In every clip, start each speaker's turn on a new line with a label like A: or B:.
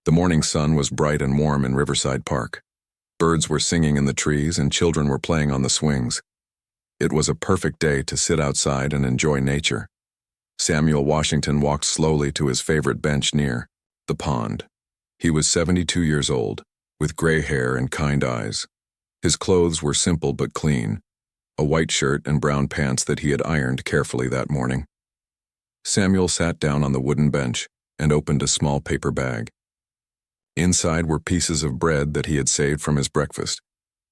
A: The morning sun was bright and warm in Riverside Park. Birds were singing in the trees and children were playing on the swings. It was a perfect day to sit outside and enjoy nature. Samuel Washington walked slowly to his favorite bench near the pond. He was 72 years old, with gray hair and kind eyes. His clothes were simple but clean, a white shirt and brown pants that he had ironed carefully that morning. Samuel sat down on the wooden bench and opened a small paper bag. Inside were pieces of bread that he had saved from his breakfast.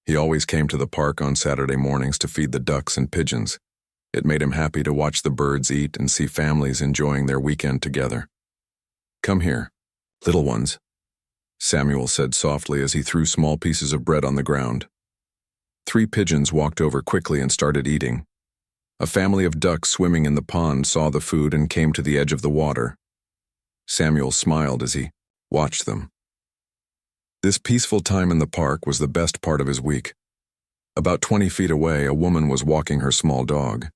A: He always came to the park on Saturday mornings to feed the ducks and pigeons. It made him happy to watch the birds eat and see families enjoying their weekend together. "Come here, little ones," Samuel said softly as he threw small pieces of bread on the ground. 3 pigeons walked over quickly and started eating. A family of ducks swimming in the pond saw the food and came to the edge of the water. Samuel smiled as he watched them. This peaceful time in the park was the best part of his week. About 20 feet away, a woman was walking her small dog.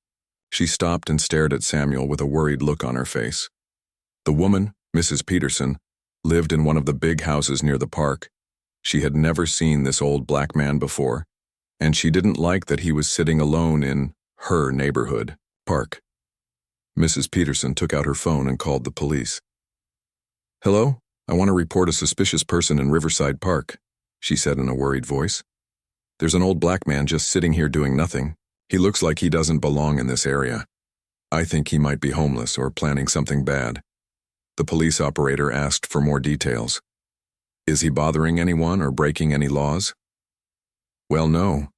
A: She stopped and stared at Samuel with a worried look on her face. The woman, Mrs. Peterson, lived in one of the big houses near the park. She had never seen this old black man before, and she didn't like that he was sitting alone in her neighborhood park. Mrs. Peterson took out her phone and called the police. "Hello? I want to report a suspicious person in Riverside Park," she said in a worried voice. "There's an old black man just sitting here doing nothing. He looks like he doesn't belong in this area. I think he might be homeless or planning something bad." The police operator asked for more details. "Is he bothering anyone or breaking any laws?" "Well, no,"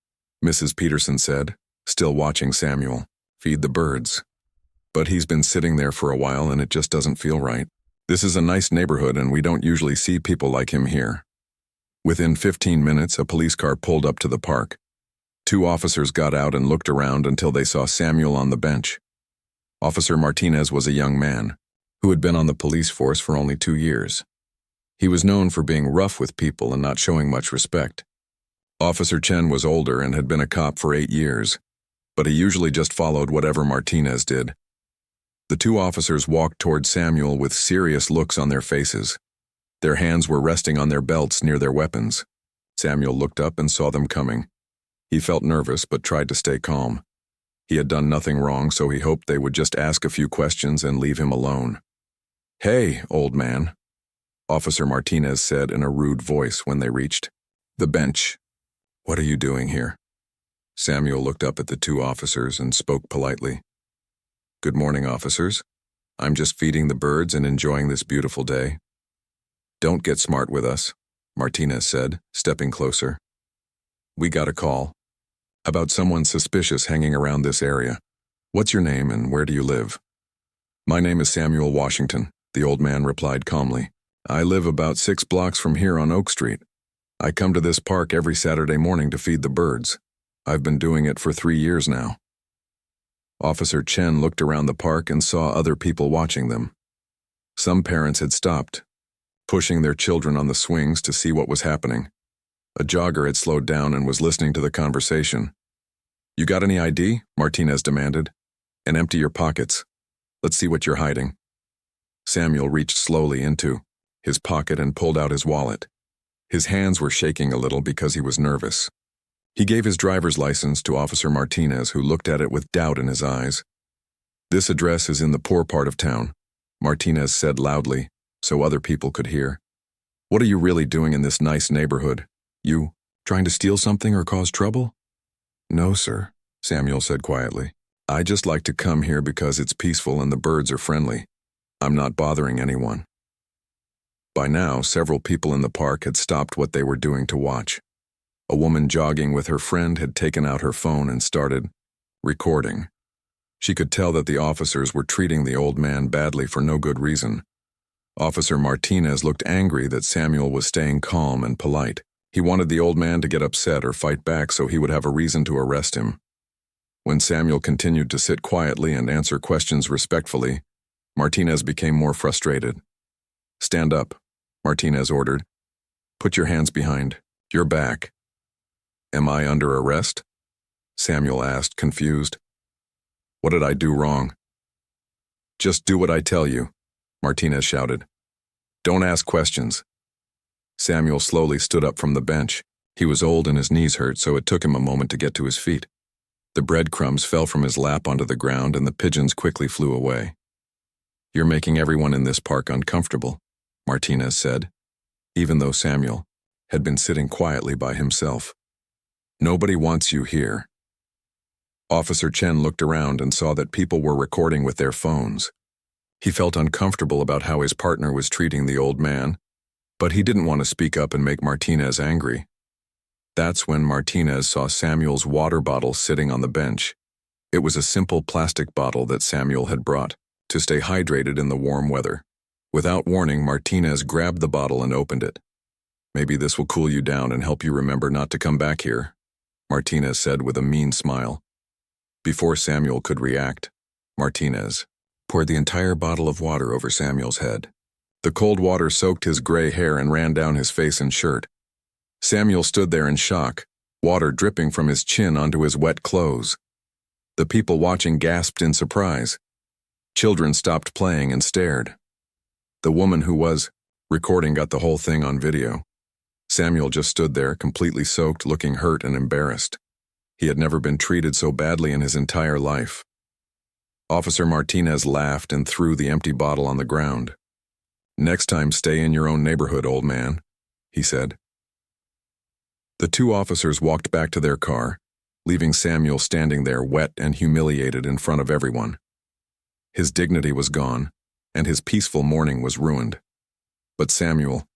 A: Mrs. Peterson said, still watching Samuel feed the birds. "But he's been sitting there for a while and it just doesn't feel right. This is a nice neighborhood and we don't usually see people like him here." Within 15 minutes, a police car pulled up to the park. 2 officers got out and looked around until they saw Samuel on the bench. Officer Martinez was a young man who had been on the police force for only 2 years. He was known for being rough with people and not showing much respect. Officer Chen was older and had been a cop for 8 years, but he usually just followed whatever Martinez did. The 2 officers walked toward Samuel with serious looks on their faces. Their hands were resting on their belts near their weapons. Samuel looked up and saw them coming. He felt nervous but tried to stay calm. He had done nothing wrong, so he hoped they would just ask a few questions and leave him alone. "Hey, old man," Officer Martinez said in a rude voice when they reached the bench. "What are you doing here?" Samuel looked up at the 2 officers and spoke politely. "Good morning, officers. I'm just feeding the birds and enjoying this beautiful day." "Don't get smart with us," Martinez said, stepping closer. "We got a call about someone suspicious hanging around this area. What's your name and where do you live?" "My name is Samuel Washington," the old man replied calmly. "I live about 6 blocks from here on Oak Street. I come to this park every Saturday morning to feed the birds. I've been doing it for 3 years now." Officer Chen looked around the park and saw other people watching them. Some parents had stopped, pushing their children on the swings to see what was happening. A jogger had slowed down and was listening to the conversation. "You got any ID?" Martinez demanded. "And empty your pockets. Let's see what you're hiding." Samuel reached slowly into his pocket and pulled out his wallet. His hands were shaking a little because he was nervous. He gave his driver's license to Officer Martinez, who looked at it with doubt in his eyes. "This address is in the poor part of town," Martinez said loudly, so other people could hear. "What are you really doing in this nice neighborhood? You trying to steal something or cause trouble?" "No, sir," Samuel said quietly. "I just like to come here because it's peaceful and the birds are friendly. I'm not bothering anyone." By now, several people in the park had stopped what they were doing to watch. A woman jogging with her friend had taken out her phone and started recording. She could tell that the officers were treating the old man badly for no good reason. Officer Martinez looked angry that Samuel was staying calm and polite. He wanted the old man to get upset or fight back so he would have a reason to arrest him. When Samuel continued to sit quietly and answer questions respectfully, Martinez became more frustrated. "Stand up," Martinez ordered. "Put your hands behind your back." "Am I under arrest?" Samuel asked, confused. "What did I do wrong?" "Just do what I tell you," Martinez shouted. "Don't ask questions. Samuel slowly stood up from the bench. He was old and his knees hurt, so it took him a moment to get to his feet. The breadcrumbs fell from his lap onto the ground and the pigeons quickly flew away. "You're making everyone in this park uncomfortable," Martinez said, even though Samuel had been sitting quietly by himself. "Nobody wants you here." Officer Chen looked around and saw that people were recording with their phones. He felt uncomfortable about how his partner was treating the old man, but he didn't want to speak up and make Martinez angry. That's when Martinez saw Samuel's water bottle sitting on the bench. It was a simple plastic bottle that Samuel had brought to stay hydrated in the warm weather. Without warning, Martinez grabbed the bottle and opened it. "Maybe this will cool you down and help you remember not to come back here," Martinez said with a mean smile. Before Samuel could react, Martinez poured the entire bottle of water over Samuel's head. The cold water soaked his gray hair and ran down his face and shirt. Samuel stood there in shock, water dripping from his chin onto his wet clothes. The people watching gasped in surprise. Children stopped playing and stared. The woman who was recording got the whole thing on video. Samuel just stood there, completely soaked, looking hurt and embarrassed. He had never been treated so badly in his entire life. Officer Martinez laughed and threw the empty bottle on the ground. "Next time, stay in your own neighborhood, old man," he said. The two officers walked back to their car, leaving Samuel standing there wet and humiliated in front of everyone. His dignity was gone, and his peaceful morning was ruined. But Samuel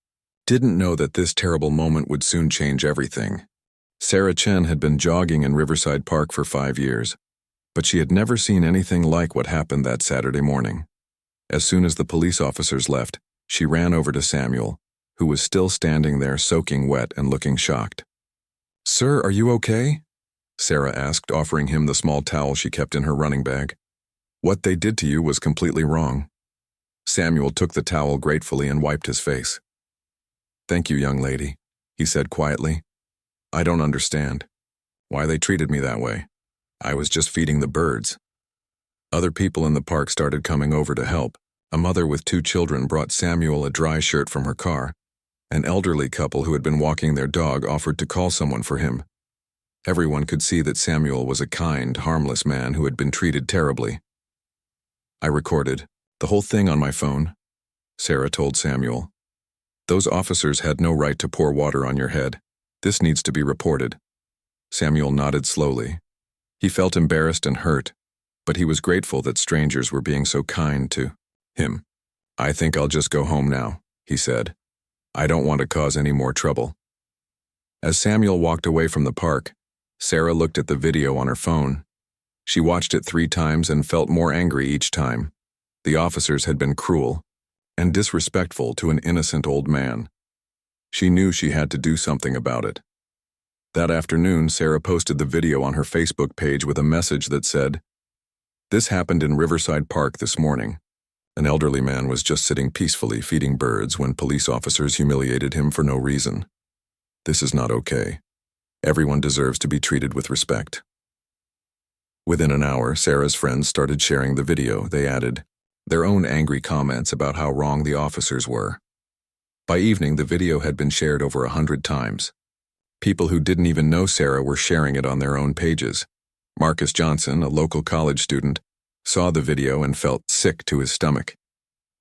A: didn't know that this terrible moment would soon change everything. Sarah Chen had been jogging in Riverside Park for 5 years, but she had never seen anything like what happened that Saturday morning. As soon as the police officers left, she ran over to Samuel, who was still standing there soaking wet and looking shocked. "Sir, are you okay?" Sarah asked, offering him the small towel she kept in her running bag. "What they did to you was completely wrong." Samuel took the towel gratefully and wiped his face. "Thank you, young lady," he said quietly. "I don't understand why they treated me that way. I was just feeding the birds." Other people in the park started coming over to help. A mother with 2 children brought Samuel a dry shirt from her car. An elderly couple who had been walking their dog offered to call someone for him. Everyone could see that Samuel was a kind, harmless man who had been treated terribly. "I recorded the whole thing on my phone," Sarah told Samuel. "Those officers had no right to pour water on your head. This needs to be reported." Samuel nodded slowly. He felt embarrassed and hurt, but he was grateful that strangers were being so kind to him. "I think I'll just go home now," he said. "I don't want to cause any more trouble." As Samuel walked away from the park, Sarah looked at the video on her phone. She watched it 3 times and felt more angry each time. The officers had been cruel and disrespectful to an innocent old man. She knew she had to do something about it. That afternoon, Sarah posted the video on her Facebook page with a message that said, "This happened in Riverside Park this morning. An elderly man was just sitting peacefully feeding birds when police officers humiliated him for no reason. This is not okay. Everyone deserves to be treated with respect." Within an hour, Sarah's friends started sharing the video. They added their own angry comments about how wrong the officers were. By evening, the video had been shared over 100 times. People who didn't even know Sarah were sharing it on their own pages. Marcus Johnson, a local college student, saw the video and felt sick to his stomach.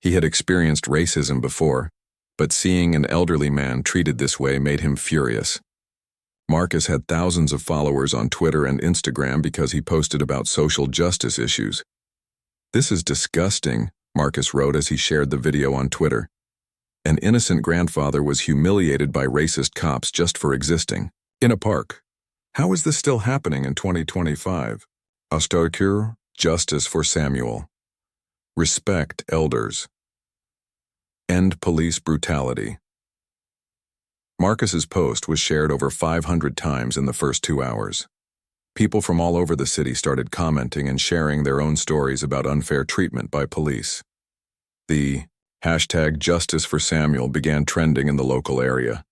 A: He had experienced racism before, but seeing an elderly man treated this way made him furious. Marcus had thousands of followers on Twitter and Instagram because he posted about social justice issues. "This is disgusting," Marcus wrote as he shared the video on Twitter. "An innocent grandfather was humiliated by racist cops just for existing in a park. How is this still happening in 2025? Austarkur, justice for Samuel. Respect elders. End police brutality." Marcus's post was shared over 500 times in the first 2 hours. People from all over the city started commenting and sharing their own stories about unfair treatment by police. The #JusticeForSamuel began trending in the local area.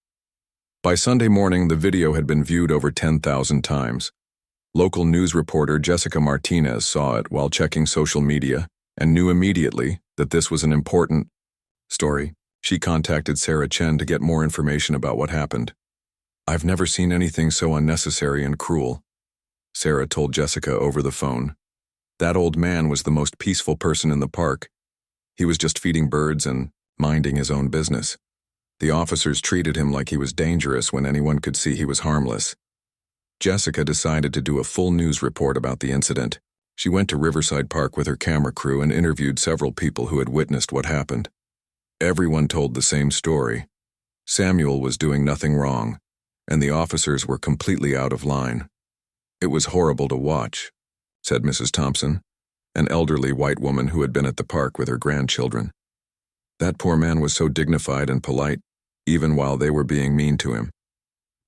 A: By Sunday morning, the video had been viewed over 10,000 times. Local news reporter Jessica Martinez saw it while checking social media and knew immediately that this was an important story. She contacted Sarah Chen to get more information about what happened. "I've never seen anything so unnecessary and cruel," Sarah told Jessica over the phone. "That old man was the most peaceful person in the park. He was just feeding birds and minding his own business. The officers treated him like he was dangerous when anyone could see he was harmless." Jessica decided to do a full news report about the incident. She went to Riverside Park with her camera crew and interviewed several people who had witnessed what happened. Everyone told the same story. Samuel was doing nothing wrong, and the officers were completely out of line. "It was horrible to watch," said Mrs. Thompson, an elderly white woman who had been at the park with her grandchildren. "That poor man was so dignified and polite, even while they were being mean to him.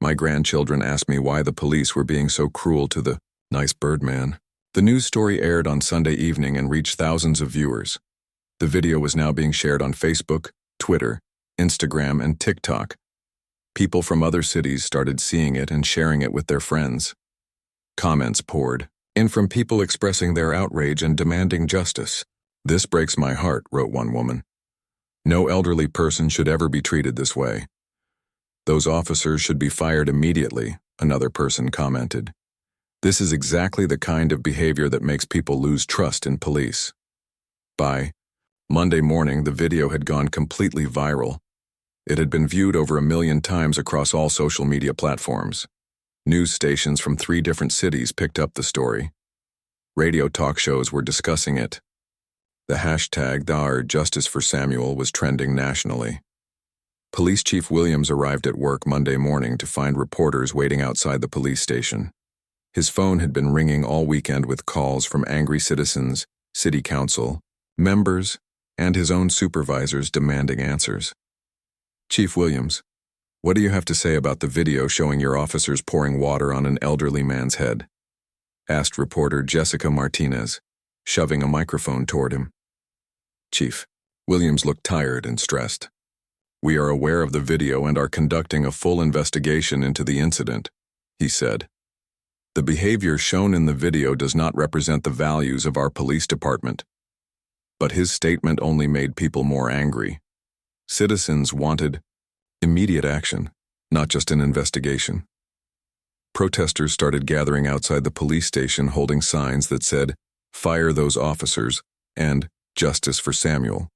A: My grandchildren asked me why the police were being so cruel to the nice bird man." The news story aired on Sunday evening and reached thousands of viewers. The video was now being shared on Facebook, Twitter, Instagram, and TikTok. People from other cities started seeing it and sharing it with their friends. Comments poured in from people expressing their outrage and demanding justice. "This breaks my heart," wrote one woman. "No elderly person should ever be treated this way. Those officers should be fired immediately," another person commented. "This is exactly the kind of behavior that makes people lose trust in police." By Monday morning, the video had gone completely viral. It had been viewed over 1 million times across all social media platforms. News stations from 3 different cities picked up the story. Radio talk shows were discussing it. The hashtag #Justice for Samuel was trending nationally. Police Chief Williams arrived at work Monday morning to find reporters waiting outside the police station. His phone had been ringing all weekend with calls from angry citizens, city council, members, and his own supervisors demanding answers. "Chief Williams, what do you have to say about the video showing your officers pouring water on an elderly man's head?" asked reporter Jessica Martinez, shoving a microphone toward him. "Chief," Williams looked tired and stressed. "We are aware of the video and are conducting a full investigation into the incident," he said. "The behavior shown in the video does not represent the values of our police department." But his statement only made people more angry. Citizens wanted immediate action, not just an investigation. Protesters started gathering outside the police station holding signs that said, "Fire those officers," and "Justice for Samuel."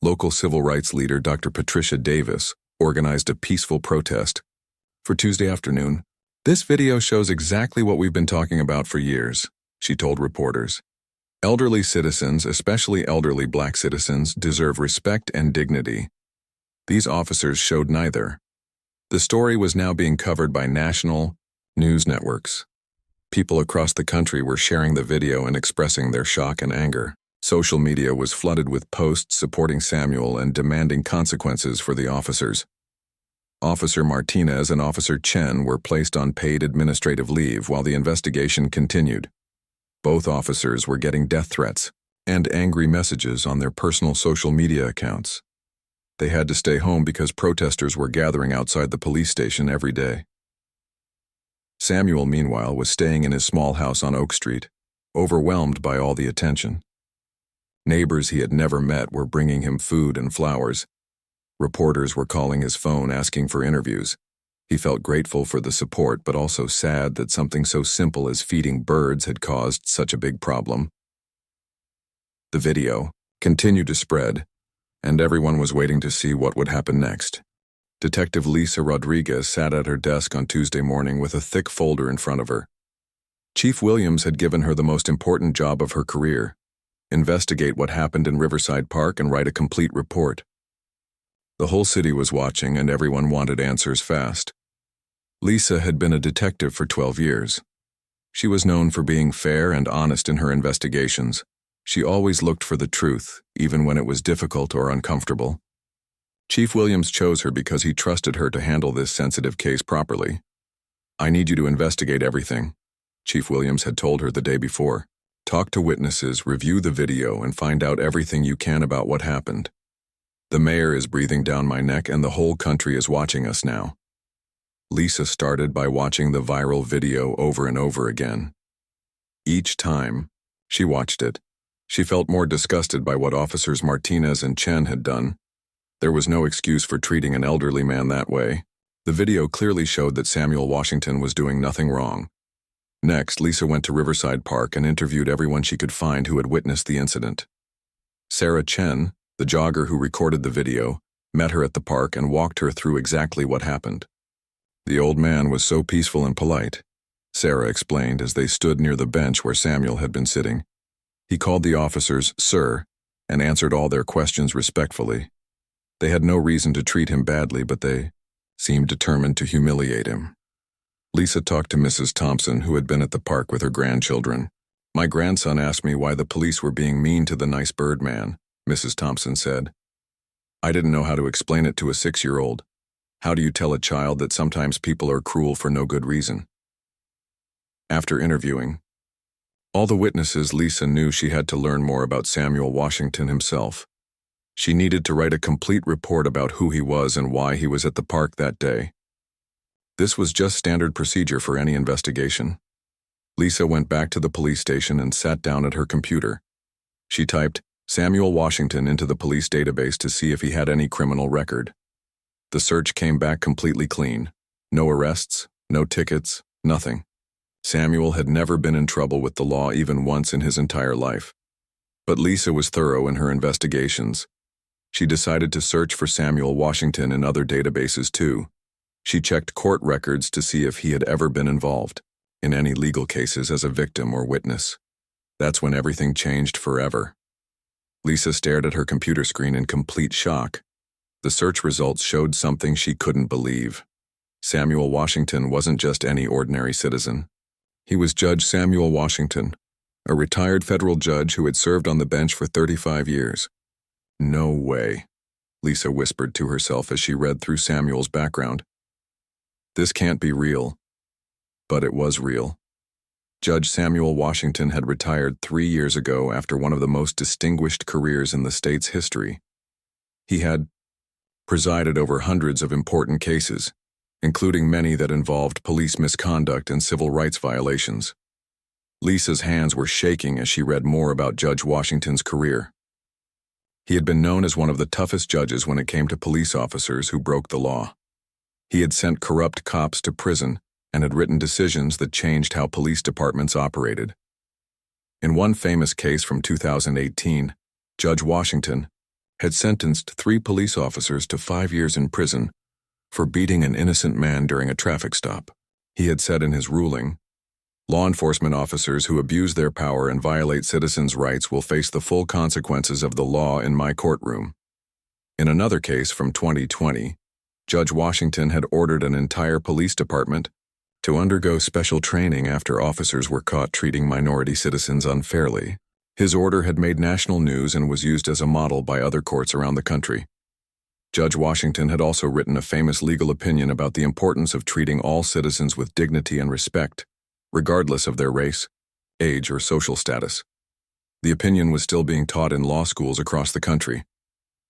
A: Local civil rights leader Dr. Patricia Davis organized a peaceful protest. For Tuesday afternoon, "This video shows exactly what we've been talking about for years," she told reporters. "Elderly citizens, especially elderly Black citizens, deserve respect and dignity. These officers showed neither." The story was now being covered by national news networks. People across the country were sharing the video and expressing their shock and anger. Social media was flooded with posts supporting Samuel and demanding consequences for the officers. Officer Martinez and Officer Chen were placed on paid administrative leave while the investigation continued. Both officers were getting death threats and angry messages on their personal social media accounts. They had to stay home because protesters were gathering outside the police station every day. Samuel, meanwhile, was staying in his small house on Oak Street, overwhelmed by all the attention. Neighbors he had never met were bringing him food and flowers. Reporters were calling his phone asking for interviews. He felt grateful for the support, but also sad that something so simple as feeding birds had caused such a big problem. The video continued to spread, and everyone was waiting to see what would happen next. Detective Lisa Rodriguez sat at her desk on Tuesday morning with a thick folder in front of her. Chief Williams had given her the most important job of her career: investigate what happened in Riverside Park and write a complete report. The whole city was watching, and everyone wanted answers fast. Lisa had been a detective for 12 years. She was known for being fair and honest in her investigations. She always looked for the truth, even when it was difficult or uncomfortable. Chief Williams chose her because he trusted her to handle this sensitive case properly. "I need you to investigate everything," Chief Williams had told her the day before. "Talk to witnesses, review the video, and find out everything you can about what happened. The mayor is breathing down my neck, and the whole country is watching us now." Lisa started by watching the viral video over and over again. Each time she watched it, she felt more disgusted by what Officers Martinez and Chen had done. There was no excuse for treating an elderly man that way. The video clearly showed that Samuel Washington was doing nothing wrong. Next, Lisa went to Riverside Park and interviewed everyone she could find who had witnessed the incident. Sarah Chen, the jogger who recorded the video, met her at the park and walked her through exactly what happened. The old man was so peaceful and polite, Sarah explained as they stood near the bench where Samuel had been sitting. He called the officers "sir" and answered all their questions respectfully. They had no reason to treat him badly, but they seemed determined to humiliate him. Lisa talked to Mrs. Thompson, who had been at the park with her grandchildren. "My grandson asked me why the police were being mean to the nice bird man," Mrs. Thompson said. "I didn't know how to explain it to a 6-year-old. How do you tell a child that sometimes people are cruel for no good reason?" After interviewing all the witnesses, Lisa knew she had to learn more about Samuel Washington himself. She needed to write a complete report about who he was and why he was at the park that day. This was just standard procedure for any investigation. Lisa went back to the police station and sat down at her computer. She typed Samuel Washington into the police database to see if he had any criminal record. The search came back completely clean. No arrests, no tickets, nothing. Samuel had never been in trouble with the law even once in his entire life. But Lisa was thorough in her investigations. She decided to search for Samuel Washington in other databases too. She checked court records to see if he had ever been involved in any legal cases as a victim or witness. That's when everything changed forever. Lisa stared at her computer screen in complete shock. The search results showed something she couldn't believe. Samuel Washington wasn't just any ordinary citizen. He was Judge Samuel Washington, a retired federal judge who had served on the bench for 35 years. "No way," Lisa whispered to herself as she read through Samuel's background. "This can't be real." But it was real. Judge Samuel Washington had retired 3 years ago after one of the most distinguished careers in the state's history. He had presided over hundreds of important cases, including many that involved police misconduct and civil rights violations. Lisa's hands were shaking as she read more about Judge Washington's career. He had been known as one of the toughest judges when it came to police officers who broke the law. He had sent corrupt cops to prison and had written decisions that changed how police departments operated. In one famous case from 2018, Judge Washington had sentenced 3 police officers to 5 years in prison for beating an innocent man during a traffic stop. He had said in his ruling, "Law enforcement officers who abuse their power and violate citizens' rights will face the full consequences of the law in my courtroom." In another case from 2020, Judge Washington had ordered an entire police department to undergo special training after officers were caught treating minority citizens unfairly. His order had made national news and was used as a model by other courts around the country. Judge Washington had also written a famous legal opinion about the importance of treating all citizens with dignity and respect, regardless of their race, age, or social status. The opinion was still being taught in law schools across the country.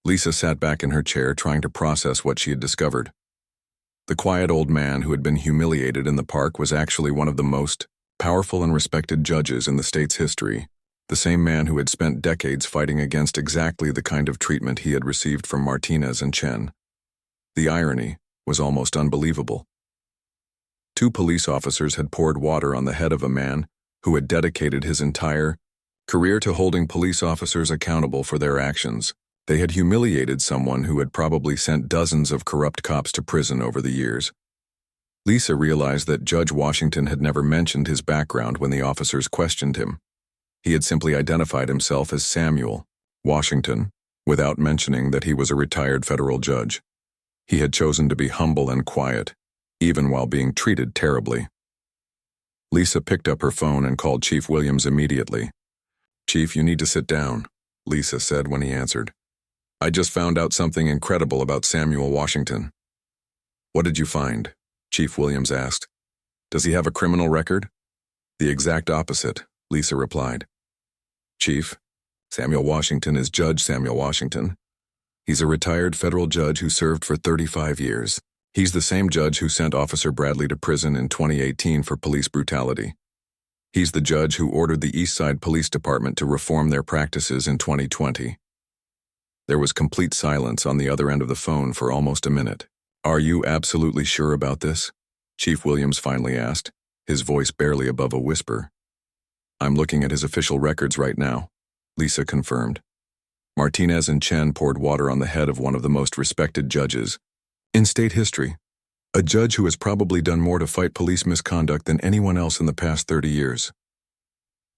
A: Lisa sat back in her chair trying to process what she had discovered. The quiet old man who had been humiliated in the park was actually one of the most powerful and respected judges in the state's history, the same man who had spent decades fighting against exactly the kind of treatment he had received from Martinez and Chen. The irony was almost unbelievable. 2 police officers had poured water on the head of a man who had dedicated his entire career to holding police officers accountable for their actions. They had humiliated someone who had probably sent dozens of corrupt cops to prison over the years. Lisa realized that Judge Washington had never mentioned his background when the officers questioned him. He had simply identified himself as Samuel Washington, without mentioning that he was a retired federal judge. He had chosen to be humble and quiet, even while being treated terribly. Lisa picked up her phone and called Chief Williams immediately. "Chief, you need to sit down," Lisa said when he answered. "I just found out something incredible about Samuel Washington." "What did you find?" Chief Williams asked. "Does he have a criminal record?" "The exact opposite," Lisa replied. "Chief, Samuel Washington is Judge Samuel Washington. He's a retired federal judge who served for 35 years. He's the same judge who sent Officer Bradley to prison in 2018 for police brutality. He's the judge who ordered the Eastside Police Department to reform their practices in 2020. There was complete silence on the other end of the phone for almost a minute. "Are you absolutely sure about this?" Chief Williams finally asked, his voice barely above a whisper. "I'm looking at his official records right now," Lisa confirmed. Martinez and Chen poured water on the head of one of the most respected judges in state history, a judge who has probably done more to fight police misconduct than anyone else in the past 30 years.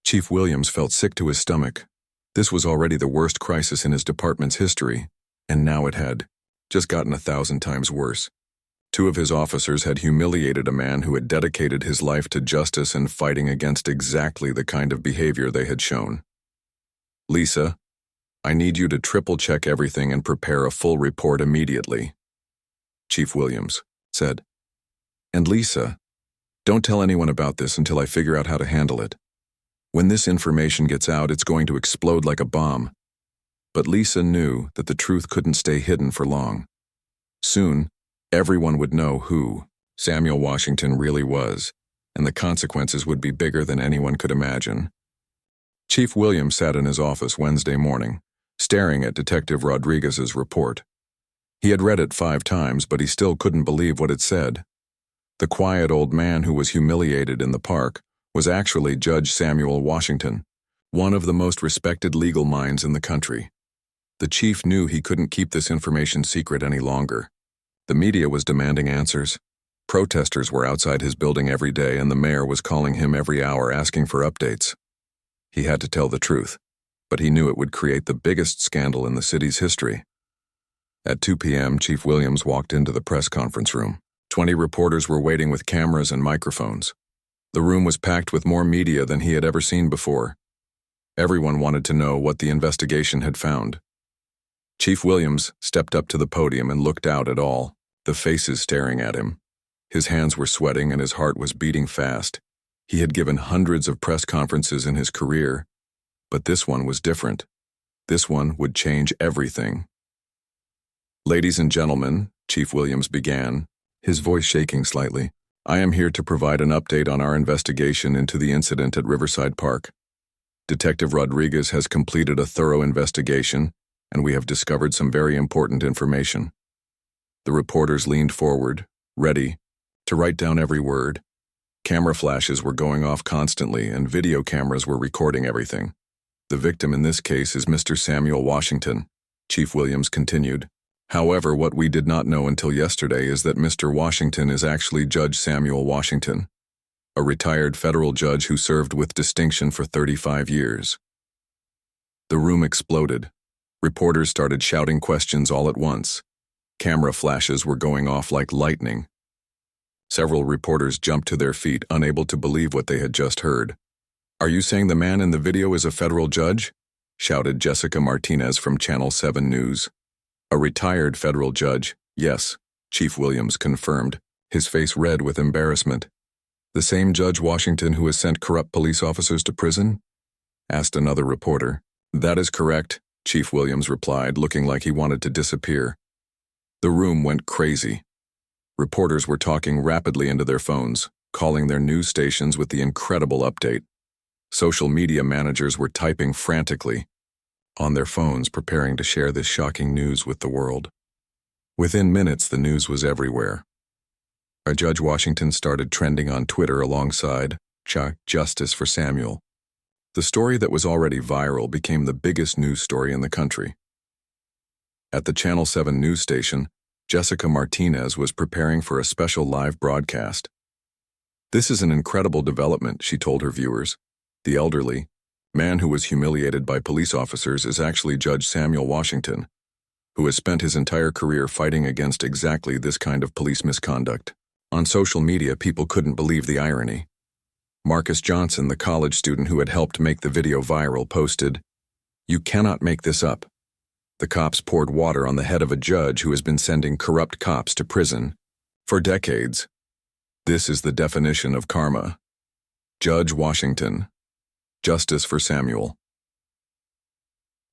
A: Chief Williams felt sick to his stomach. This was already the worst crisis in his department's history, and now it had just gotten 1,000 times worse. 2 of his officers had humiliated a man who had dedicated his life to justice and fighting against exactly the kind of behavior they had shown. "Lisa, I need you to triple-check everything and prepare a full report immediately," Chief Williams said. "And Lisa, don't tell anyone about this until I figure out how to handle it. When this information gets out, it's going to explode like a bomb." But Lisa knew that the truth couldn't stay hidden for long. Soon, everyone would know who Samuel Washington really was, and the consequences would be bigger than anyone could imagine. Chief Williams sat in his office Wednesday morning, staring at Detective Rodriguez's report. He had read it 5 times, but he still couldn't believe what it said. The quiet old man who was humiliated in the park was actually Judge Samuel Washington, one of the most respected legal minds in the country. The chief knew he couldn't keep this information secret any longer. The media was demanding answers. Protesters were outside his building every day, and the mayor was calling him every hour asking for updates. He had to tell the truth, but he knew it would create the biggest scandal in the city's history. At 2 p.m., Chief Williams walked into the press conference room. 20 reporters were waiting with cameras and microphones. The room was packed with more media than he had ever seen before. Everyone wanted to know what the investigation had found. Chief Williams stepped up to the podium and looked out at all the faces staring at him. His hands were sweating and his heart was beating fast. He had given hundreds of press conferences in his career, but this one was different. This one would change everything. "Ladies and gentlemen," Chief Williams began, his voice shaking slightly, "I am here to provide an update on our investigation into the incident at Riverside Park. Detective Rodriguez has completed a thorough investigation, and we have discovered some very important information." The reporters leaned forward, ready to write down every word. Camera flashes were going off constantly, and video cameras were recording everything. "The victim in this case is Mr. Samuel Washington," Chief Williams continued. "However, what we did not know until yesterday is that Mr. Washington is actually Judge Samuel Washington, a retired federal judge who served with distinction for 35 years. The room exploded. Reporters started shouting questions all at once. Camera flashes were going off like lightning. Several reporters jumped to their feet, unable to believe what they had just heard. "Are you saying the man in the video is a federal judge?" shouted Jessica Martinez from Channel 7 News. "A retired federal judge, yes," Chief Williams confirmed, his face red with embarrassment. "The same Judge Washington who has sent corrupt police officers to prison?" asked another reporter. "That is correct," Chief Williams replied, looking like he wanted to disappear. The room went crazy. Reporters were talking rapidly into their phones, calling their news stations with the incredible update. Social media managers were typing frantically on their phones, preparing to share this shocking news with the world. Within minutes, the news was everywhere. Judge Washington started trending on Twitter alongside "Justice for Samuel." The story that was already viral became the biggest news story in the country. At the Channel 7 news station, Jessica Martinez was preparing for a special live broadcast. "This is an incredible development," she told her viewers. "The elderly man who was humiliated by police officers is actually Judge Samuel Washington, who has spent his entire career fighting against exactly this kind of police misconduct." On social media, people couldn't believe the irony. Marcus Johnson, the college student who had helped make the video viral, posted, "You cannot make this up. The cops poured water on the head of a judge who has been sending corrupt cops to prison for decades. This is the definition of karma. Judge Washington. Justice for Samuel."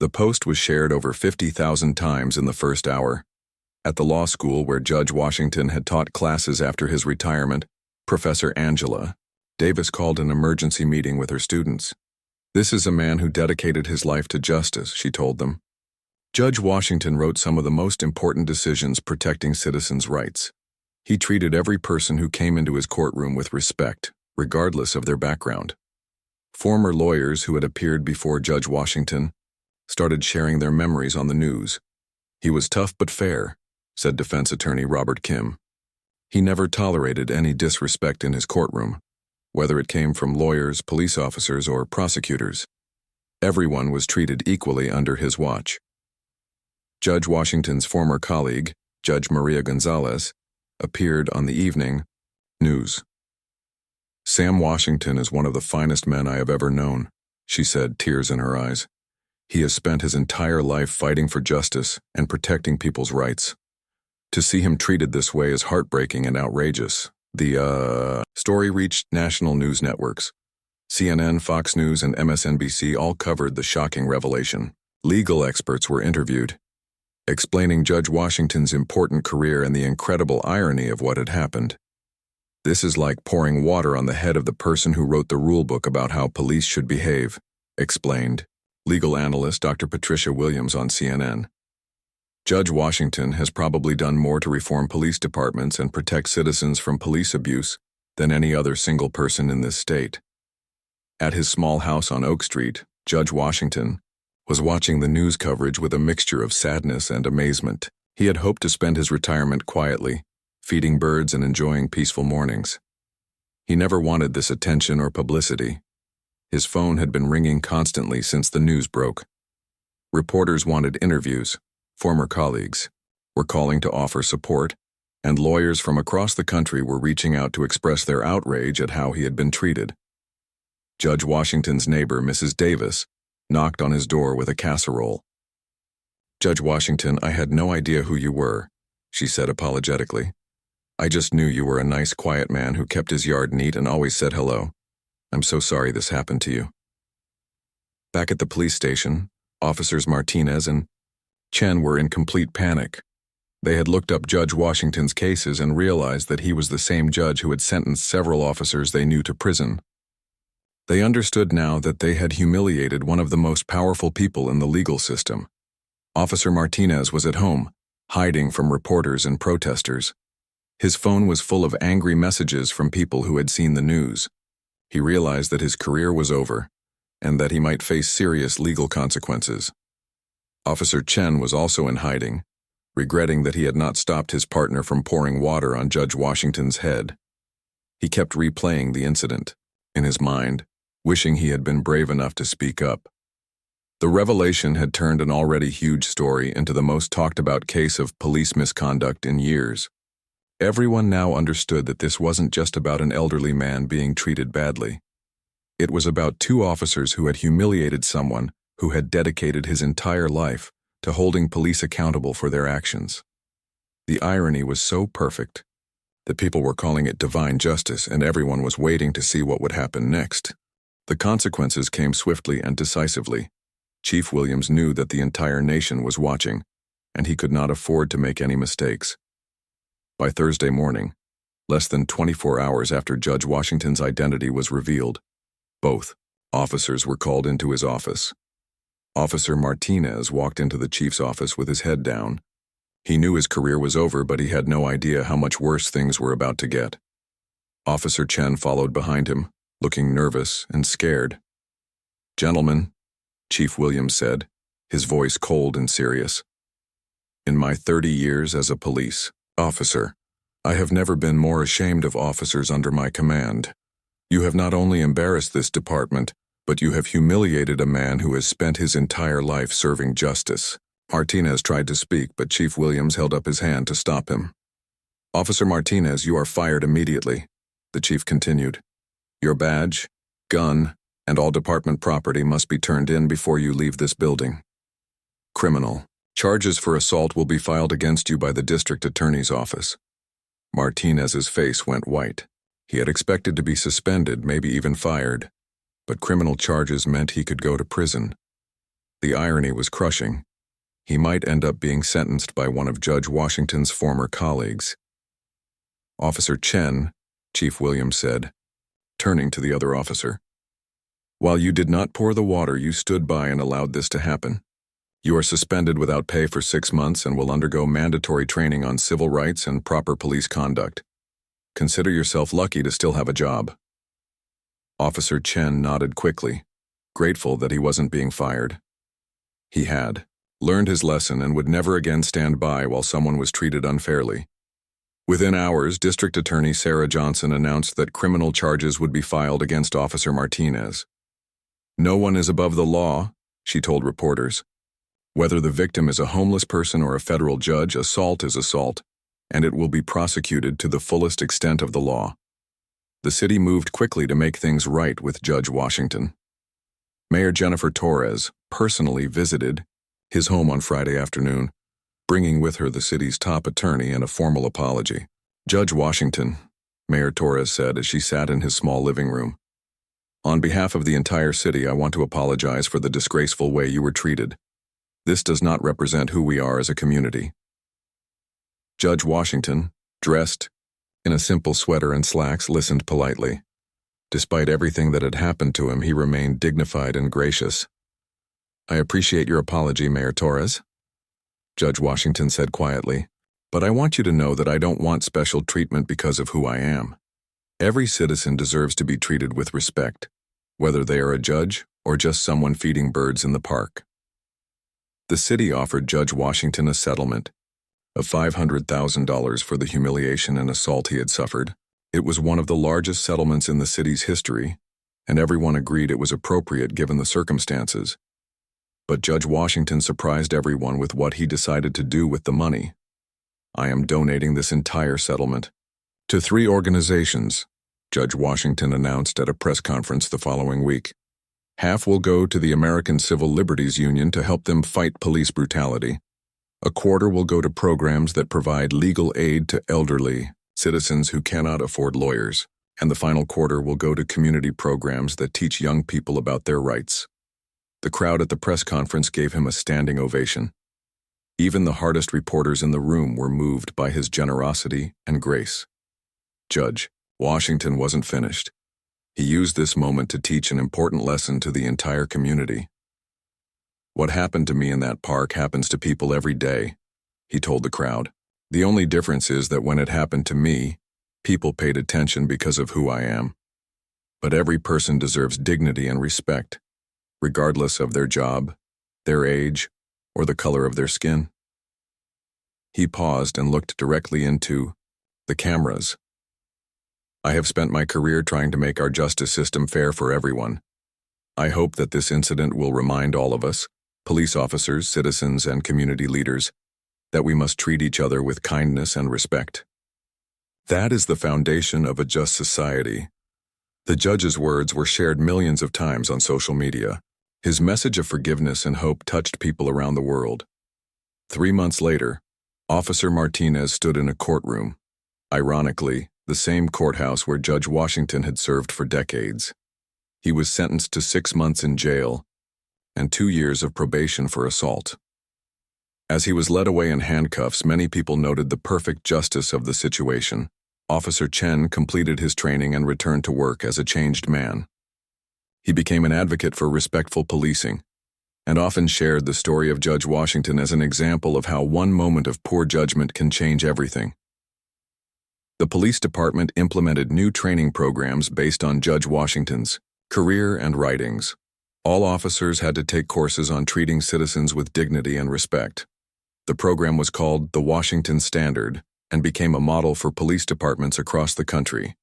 A: The post was shared over 50,000 times in the first hour. At the law school where Judge Washington had taught classes after his retirement, Professor Angela Davis called an emergency meeting with her students. "This is a man who dedicated his life to justice," she told them. Judge Washington wrote some of the most important decisions protecting citizens' rights. He treated every person who came into his courtroom with respect, regardless of their background. Former lawyers who had appeared before Judge Washington started sharing their memories on the news. He was tough but fair, said defense attorney Robert Kim. He never tolerated any disrespect in his courtroom, whether it came from lawyers, police officers, or prosecutors. Everyone was treated equally under his watch. Judge Washington's former colleague, Judge Maria Gonzalez, appeared on the evening news. "Sam Washington is one of the finest men I have ever known," she said, tears in her eyes. "He has spent his entire life fighting for justice and protecting people's rights. To see him treated this way is heartbreaking and outrageous." The story reached national news networks. CNN, Fox News, and MSNBC all covered the shocking revelation. Legal experts were interviewed, explaining Judge Washington's important career and the incredible irony of what had happened. "This is like pouring water on the head of the person who wrote the rulebook about how police should behave," explained legal analyst Dr. Patricia Williams on CNN. "Judge Washington has probably done more to reform police departments and protect citizens from police abuse than any other single person in this state." At his small house on Oak Street, Judge Washington was watching the news coverage with a mixture of sadness and amazement. He had hoped to spend his retirement quietly, feeding birds and enjoying peaceful mornings. He never wanted this attention or publicity. His phone had been ringing constantly since the news broke. Reporters wanted interviews, former colleagues were calling to offer support, and lawyers from across the country were reaching out to express their outrage at how he had been treated. Judge Washington's neighbor, Mrs. Davis, knocked on his door with a casserole. "Judge Washington, I had no idea who you were," she said apologetically. "I just knew you were a nice, quiet man who kept his yard neat and always said hello. I'm so sorry this happened to you." Back at the police station, Officers Martinez and Chen were in complete panic. They had looked up Judge Washington's cases and realized that he was the same judge who had sentenced several officers they knew to prison. They understood now that they had humiliated one of the most powerful people in the legal system. Officer Martinez was at home, hiding from reporters and protesters. His phone was full of angry messages from people who had seen the news. He realized that his career was over, and that he might face serious legal consequences. Officer Chen was also in hiding, regretting that he had not stopped his partner from pouring water on Judge Washington's head. He kept replaying the incident in his mind, wishing he had been brave enough to speak up. The revelation had turned an already huge story into the most talked-about case of police misconduct in years. Everyone now understood that this wasn't just about an elderly man being treated badly. It was about two officers who had humiliated someone who had dedicated his entire life to holding police accountable for their actions. The irony was so perfect that people were calling it divine justice, and everyone was waiting to see what would happen next. The consequences came swiftly and decisively. Chief Williams knew that the entire nation was watching, and he could not afford to make any mistakes. By Thursday morning, less than 24 hours after Judge Washington's identity was revealed, both officers were called into his office. Officer Martinez walked into the chief's office with his head down. He knew his career was over, but he had no idea how much worse things were about to get. Officer Chen followed behind him, looking nervous and scared. "Gentlemen," Chief Williams said, his voice cold and serious. "In my 30 years as a police officer, I have never been more ashamed of officers under my command. You have not only embarrassed this department, but you have humiliated a man who has spent his entire life serving justice." Martinez tried to speak, but Chief Williams held up his hand to stop him. "Officer Martinez, you are fired immediately," the chief continued. "Your badge, gun, and all department property must be turned in before you leave this building. Criminal charges for assault will be filed against you by the district attorney's office." Martinez's face went white. He had expected to be suspended, maybe even fired, but criminal charges meant he could go to prison. The irony was crushing. He might end up being sentenced by one of Judge Washington's former colleagues. "Officer Chen," Chief Williams said, turning to the other officer, "while you did not pour the water, you stood by and allowed this to happen. You are suspended without pay for 6 months and will undergo mandatory training on civil rights and proper police conduct. Consider yourself lucky to still have a job." Officer Chen nodded quickly, grateful that he wasn't being fired. He had learned his lesson and would never again stand by while someone was treated unfairly. Within hours, District Attorney Sarah Johnson announced that criminal charges would be filed against Officer Martinez. "No one is above the law," she told reporters. "Whether the victim is a homeless person or a federal judge, assault is assault, and it will be prosecuted to the fullest extent of the law." The city moved quickly to make things right with Judge Washington. Mayor Jennifer Torres personally visited his home on Friday afternoon, bringing with her the city's top attorney and a formal apology. "Judge Washington," Mayor Torres said as she sat in his small living room, "on behalf of the entire city, I want to apologize for the disgraceful way you were treated. This does not represent who we are as a community." Judge Washington, dressed in a simple sweater and slacks, listened politely. Despite everything that had happened to him, he remained dignified and gracious. "I appreciate your apology, Mayor Torres," Judge Washington said quietly, "but I want you to know that I don't want special treatment because of who I am. Every citizen deserves to be treated with respect, whether they are a judge or just someone feeding birds in the park." The city offered Judge Washington a settlement of $500,000 for the humiliation and assault he had suffered. It was one of the largest settlements in the city's history, and everyone agreed it was appropriate given the circumstances. But Judge Washington surprised everyone with what he decided to do with the money. "I am donating this entire settlement to 3 organizations," Judge Washington announced at a press conference the following week. "Half will go to the American Civil Liberties Union to help them fight police brutality. A quarter will go to programs that provide legal aid to elderly citizens who cannot afford lawyers, and the final quarter will go to community programs that teach young people about their rights." The crowd at the press conference gave him a standing ovation. Even the hardest reporters in the room were moved by his generosity and grace. Judge Washington wasn't finished. He used this moment to teach an important lesson to the entire community. "What happened to me in that park happens to people every day," he told the crowd. "The only difference is that when it happened to me, people paid attention because of who I am. But every person deserves dignity and respect, regardless of their job, their age, or the color of their skin." He paused and looked directly into the cameras. "I have spent my career trying to make our justice system fair for everyone. I hope that this incident will remind all of us, police officers, citizens, and community leaders, that we must treat each other with kindness and respect. That is the foundation of a just society." The judge's words were shared millions of times on social media. His message of forgiveness and hope touched people around the world. 3 months later, Officer Martinez stood in a courtroom. Ironically, the same courthouse where Judge Washington had served for decades. He was sentenced to 6 months in jail and 2 years of probation for assault. As he was led away in handcuffs, many people noted the perfect justice of the situation. Officer Chen completed his training and returned to work as a changed man. He became an advocate for respectful policing, and often shared the story of Judge Washington as an example of how one moment of poor judgment can change everything. The police department implemented new training programs based on Judge Washington's career and writings. All officers had to take courses on treating citizens with dignity and respect. The program was called the Washington Standard and became a model for police departments across the country.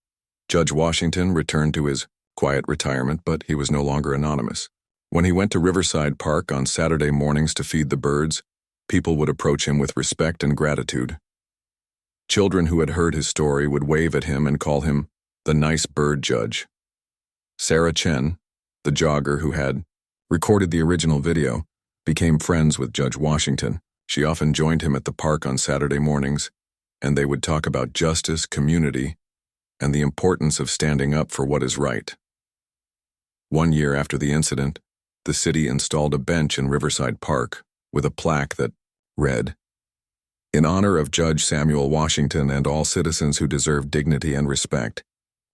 A: Judge Washington returned to his quiet retirement, but he was no longer anonymous. When he went to Riverside Park on Saturday mornings to feed the birds, people would approach him with respect and gratitude. Children who had heard his story would wave at him and call him the nice bird judge. Sarah Chen, the jogger who had recorded the original video, became friends with Judge Washington. She often joined him at the park on Saturday mornings, and they would talk about justice, community, and the importance of standing up for what is right. 1 year after the incident, the city installed a bench in Riverside Park with a plaque that read, "In honor of Judge Samuel Washington and all citizens who deserve dignity and respect,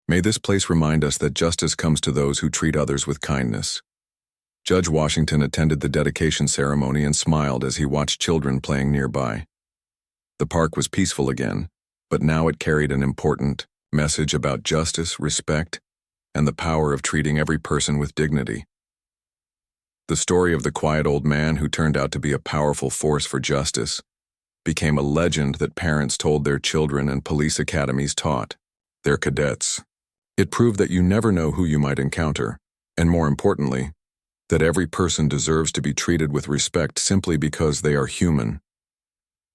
A: may this place remind us that justice comes to those who treat others with kindness." Judge Washington attended the dedication ceremony and smiled as he watched children playing nearby. The park was peaceful again, but now it carried an important message about justice, respect, and the power of treating every person with dignity. The story of the quiet old man who turned out to be a powerful force for justice became a legend that parents told their children and police academies taught their cadets. It proved that you never know who you might encounter, and more importantly, that every person deserves to be treated with respect simply because they are human.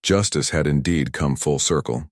A: Justice had indeed come full circle.